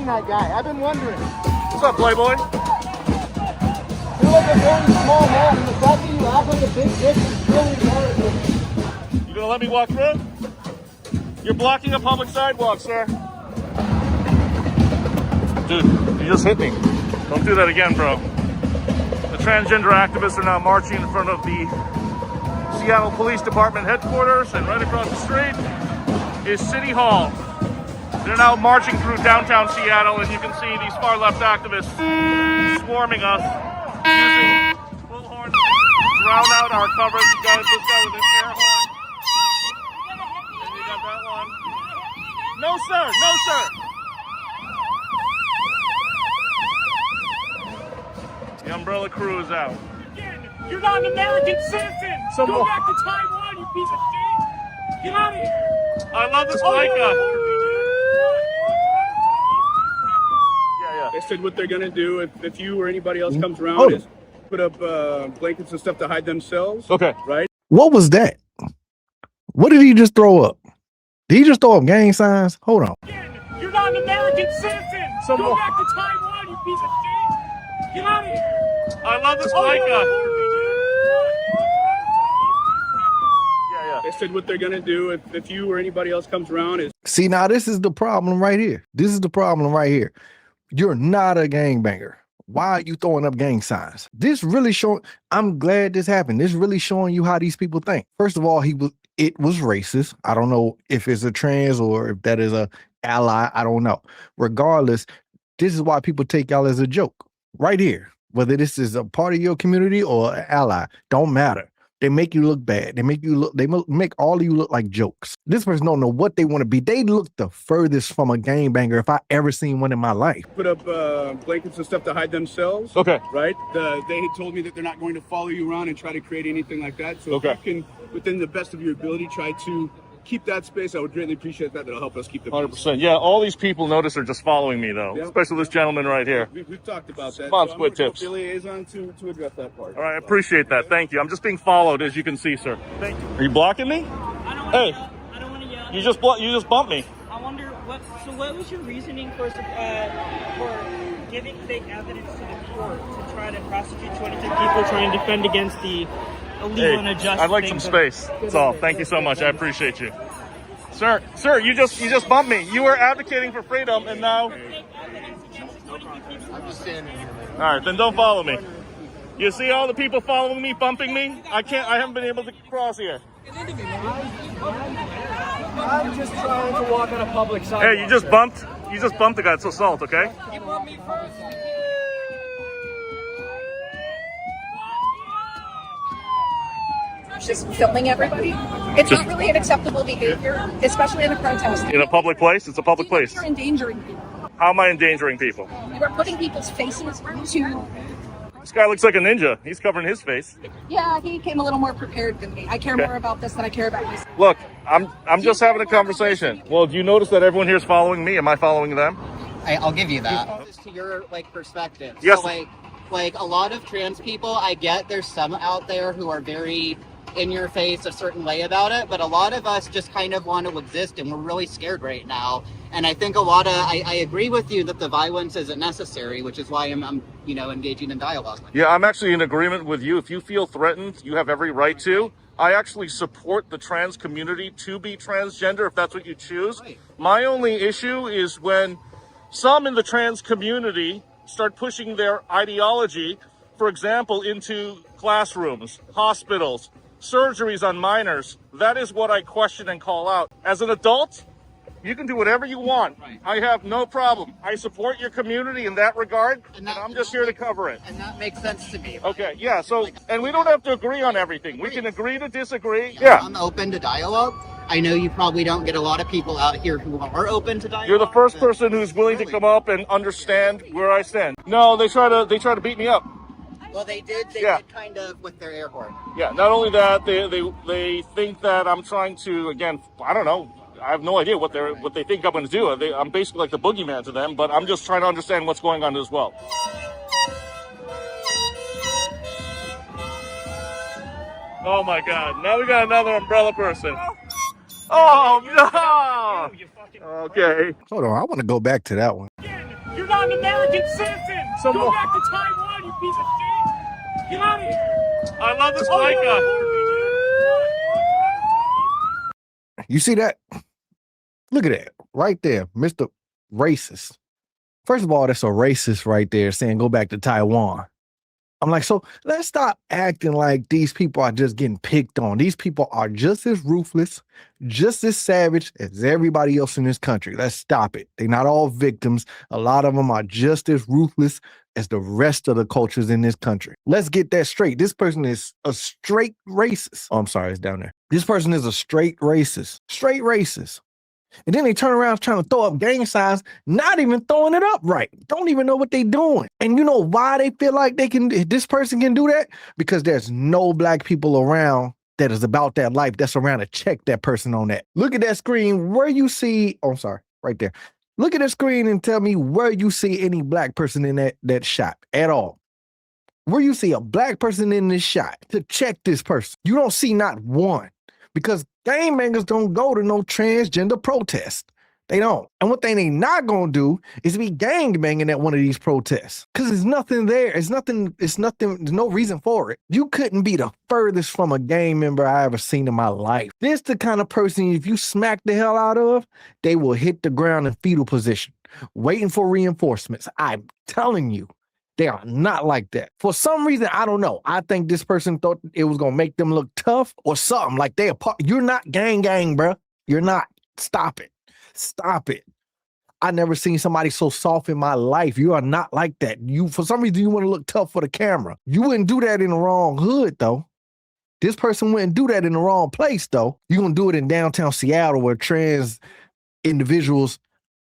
that guy. I've been wondering. What's up, Playboy? You're like a very small man, and the fact that you act like a big dick is really embarrassing. You gonna let me walk through? You're blocking a public sidewalk, sir. Dude, you just hit me. Don't do that again, bro. The transgender activists are now marching in front of the Seattle Police Department headquarters, and right across the street is City Hall. They're now marching through downtown Seattle, and you can see these far-left activists swarming us, using bullhorns to drown out our coverage. You got this guy with an air horn. And you got that one. No, sir! No, sir! The umbrella crew is out. Again, you're not an American citizen! Go back to Taiwan, you piece of shit! Get out of here! I love this white guy. They said what they're going to do if you or anybody else comes around is put up blankets and stuff to hide themselves. Okay. Right? What was that? What did he just throw up? Did he just throw up gang signs? Hold on. Again, you're not an American citizen! Go back to Taiwan, you piece of shit! Get out of here! I love this white guy. They said what they're going to do if you or anybody else comes around is... See, now this is the problem right here. This is the problem right here. You're not a gangbanger. Why are you throwing up gang signs? This really showing, I'm glad this happened. This really showing you how these people think. First of all, it was racist. I don't know if it's a trans or if that is a ally. I don't know. Regardless, this is why people take y'all as a joke right here. Whether this is a part of your community or an ally, don't matter. They make you look bad. They make all of you look like jokes. This person don't know what they want to be. They look the furthest from a gangbanger if I ever seen one in my life. Put up blankets and stuff to hide themselves. Okay. Right? They had told me that they're not going to follow you around and try to create anything like that. So if you can, within the best of your ability, try to keep that space. I would greatly appreciate that. That'll help us keep the 100%. Yeah, all these people notice are just following me, though. Especially this gentleman right here. We've talked about that. Come on, so Squid Tips. The liaison to address that part. All right, I appreciate that. Thank you. I'm just being followed, as you can see, sir. Thank you. Are you blocking me? Hey, I don't want to yell. you just bumped me. I wonder what was your reasoning for giving fake evidence to the court to try to prosecute 22 people trying to defend against the illegal and unjust? I'd like some space. That's all. Thank you so much. I appreciate you. Sir, you just bumped me. You were advocating for freedom, and now... I'm just standing here. All right, then don't follow me. You see all the people following me, bumping me? I haven't been able to cross here. I'm just trying to walk on a public sidewalk. Hey, you just bumped the guy. It's assault, okay? You bumped me first. Just filming everybody. It's not really an acceptable behavior, especially in a protest. In a public place? It's a public place. You're endangering people. How am I endangering people? You are putting people's faces to... This guy looks like a ninja. He's covering his face. Yeah, he came a little more prepared than me. I care more about this than I care about this. Look, I'm just having a conversation. Well, do you notice that everyone here is following me? Am I following them? I'll give you that. Just to your perspective. Yes. So like a lot of trans people, I get there's some out there who are very in your face a certain way about it, but a lot of us just kind of want to exist, and we're really scared right now. And I think I agree with you that the violence isn't necessary, which is why I'm engaging in dialogue. Yeah, I'm actually in agreement with you. If you feel threatened, you have every right to. I actually support the trans community to be transgender if that's what you choose. Right. My only issue is when some in the trans community start pushing their ideology, for example, into classrooms, hospitals, surgeries on minors. That is what I question and call out. As an adult, you can do whatever you want. Right. I have no problem. I support your community in that regard, and I'm just here to cover it. And that makes sense to me. Okay, yeah, so, and we don't have to agree on everything. We can agree to disagree. Yeah. I'm open to dialogue. I know you probably don't get a lot of people out here who are open to dialogue. You're the first person who's willing to come up and understand where I stand. No, they try to beat me up. Well, they did kind of with their air horn. Yeah, not only that, they think that I'm trying to, again, I don't know. I have no idea what they think I'm going to do. I'm basically like the boogeyman to them, but I'm just trying to understand what's going on as well. Oh my God! Now we got another umbrella person. Oh no! Okay. Hold on, I want to go back to that one. You're not an American citizen. Some Go more- back to Taiwan, you piece of shit. Get out of here. I love this Oh, white you're guy. You see that? Look at that right there, Mr. Racist. First of all, that's a racist right there saying go back to Taiwan. I'm like, so let's stop acting like these people are just getting picked on. These people are just as ruthless, just as savage as everybody else in this country. Let's stop it. They're not all victims. A lot of them are just as ruthless as the rest of the cultures in this country. Let's get that straight. This person is a straight racist. Oh, I'm sorry, it's down there. This person is a straight racist. Straight racist. And then they turn around trying to throw up gang signs, not even throwing it up right. Don't even know what they're doing. And you know why they feel like this person can do that? Because there's no black people around that is about that life that's around to check that person on that. Look at that screen where you see, oh, I'm sorry, right there. Look at the screen and tell me where you see any black person in that shot at all. Where you see a black person in this shot to check this person. You don't see not one. Because gangbangers don't go to no transgender protest. They don't. And what they not gonna do is be gangbanging at one of these protests. Because there's nothing there. There's no reason for it. You couldn't be the furthest from a gang member I ever seen in my life. This the kind of person, if you smack the hell out of, they will hit the ground in fetal position, waiting for reinforcements. I'm telling you. They are not like that. For some reason, I don't know. I think this person thought it was going to make them look tough or something. Like they're part. You're not gang, bro. You're not. Stop it. Stop it. I never seen somebody so soft in my life. You are not like that. For some reason, you want to look tough for the camera. You wouldn't do that in the wrong hood, though. This person wouldn't do that in the wrong place, though. You're going to do it in downtown Seattle where trans individuals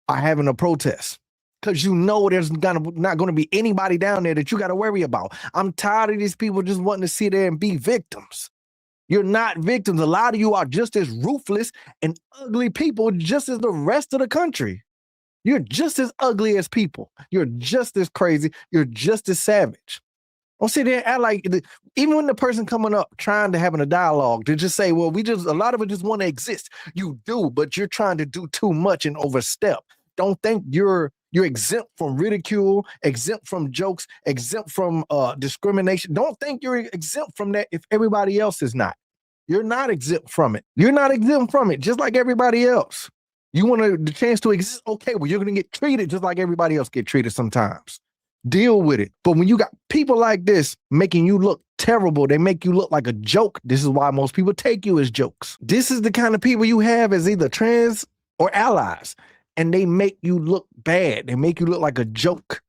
are having a protest. Because you know there's not going to be anybody down there that you got to worry about. I'm tired of these people just wanting to sit there and be victims. You're not victims. A lot of you are just as ruthless and ugly people just as the rest of the country. You're just as ugly as people. You're just as crazy. You're just as savage. Don't sit there and act like, even when the person coming up trying to having a dialogue, to just say, well, a lot of it just want to exist. You do, but you're trying to do too much and overstep. Don't think you're exempt from ridicule, exempt from jokes, exempt from discrimination. Don't think you're exempt from that if everybody else is not. You're not exempt from it. You're not exempt from it, just like everybody else. You want the chance to exist? Okay, well, you're going to get treated just like everybody else get treated sometimes. Deal with it. But when you got people like this making you look terrible, they make you look like a joke. This is why most people take you as jokes. This is the kind of people you have as either trans or allies. And they make you look bad. They make you look like a joke.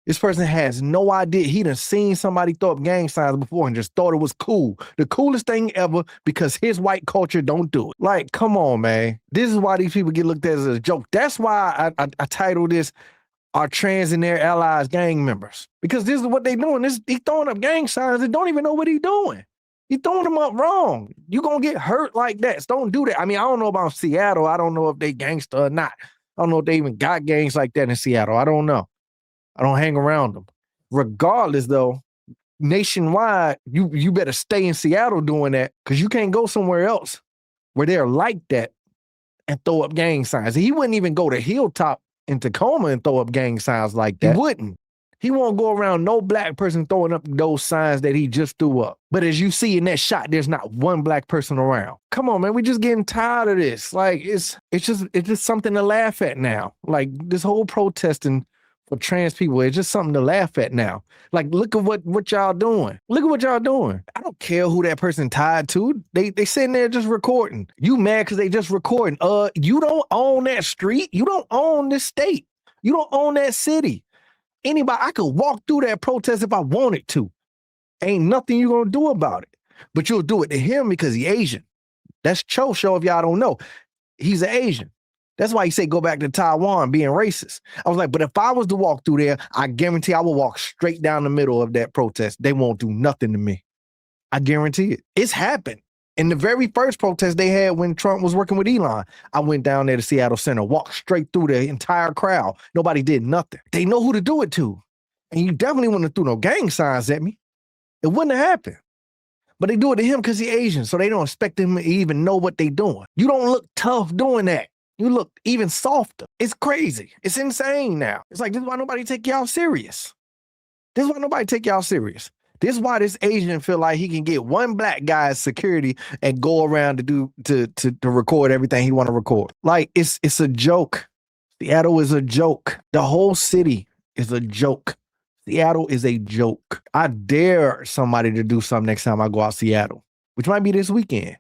This person has no idea. He done seen somebody throw up gang signs before and just thought it was cool. The coolest thing ever because his white culture don't do it. Like, come on, man. This is why these people get looked at as a joke. That's why I titled this, Are Trans and Their Allies Gang Members? Because this is what they doing. He throwing up gang signs and don't even know what he doing. He throwing them up wrong. You gonna get hurt like that. So don't do that. I mean, I don't know about Seattle. I don't know if they gangster or not. I don't know if they even got gangs like that in Seattle. I don't know. I don't hang around them. Regardless, though, nationwide, you better stay in Seattle doing that because you can't go somewhere else where they're like that and throw up gang signs. He wouldn't even go to Hilltop in Tacoma and throw up gang signs like that. He wouldn't. He won't go around no black person throwing up those signs that he just threw up. But as you see in that shot, there's not one black person around. Come on, man. We just getting tired of this. Like, it's just something to laugh at now. Like, this whole protesting for trans people, it's just something to laugh at now. Like, look at what y'all doing. Look at what y'all doing. I don't care who that person tied to. They sitting there just recording. You mad because they just recording. You don't own that street. You don't own this state. You don't own that city. Anybody, I could walk through that protest if I wanted to. Ain't nothing you gonna do about it. But you'll do it to him because he's Asian. That's Cho Show if y'all don't know. He's an Asian. That's why he said go back to Taiwan being racist. I was like, but if I was to walk through there, I guarantee I will walk straight down the middle of that protest. They won't do nothing to me. I guarantee it. It's happened. In the very first protest they had when Trump was working with Elon, I went down there to Seattle Center, walked straight through the entire crowd. Nobody did nothing. They know who to do it to. And you definitely wouldn't have threw no gang signs at me. It wouldn't have happened. But they do it to him because he's Asian, so they don't expect him to even know what they're doing. You don't look tough doing that. You look even softer. It's crazy. It's insane now. It's like, this is why nobody take y'all serious. This is why nobody take y'all serious. This is why this Asian feel like he can get one black guy as security and go around to record everything he want to record. Like, it's a joke. Seattle is a joke. The whole city is a joke. Seattle is a joke. I dare somebody to do something next time I go out Seattle, which might be this weekend.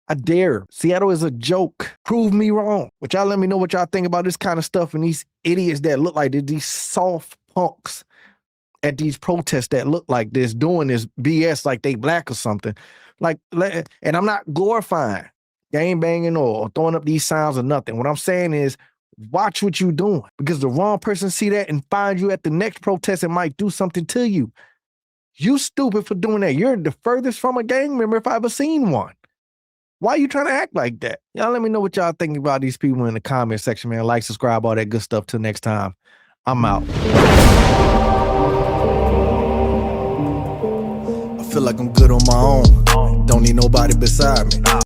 I dare. Seattle is a joke. Prove me wrong. But y'all let me know what y'all think about this kind of stuff and these idiots that look like these soft punks at these protests that look like this, doing this BS like they black or something. Like, and I'm not glorifying gang banging or throwing up these signs or nothing. What I'm saying is, watch what you're doing, because the wrong person see that and find you at the next protest and might do something to you. You stupid for doing that. You're the furthest from a gang member if I ever seen one. Why are you trying to act like that? Y'all let me know what y'all think about these people in the comment section, man. Like, subscribe, all that good stuff. Till next time, I'm out. I feel like I'm good on my own. Don't need nobody beside me.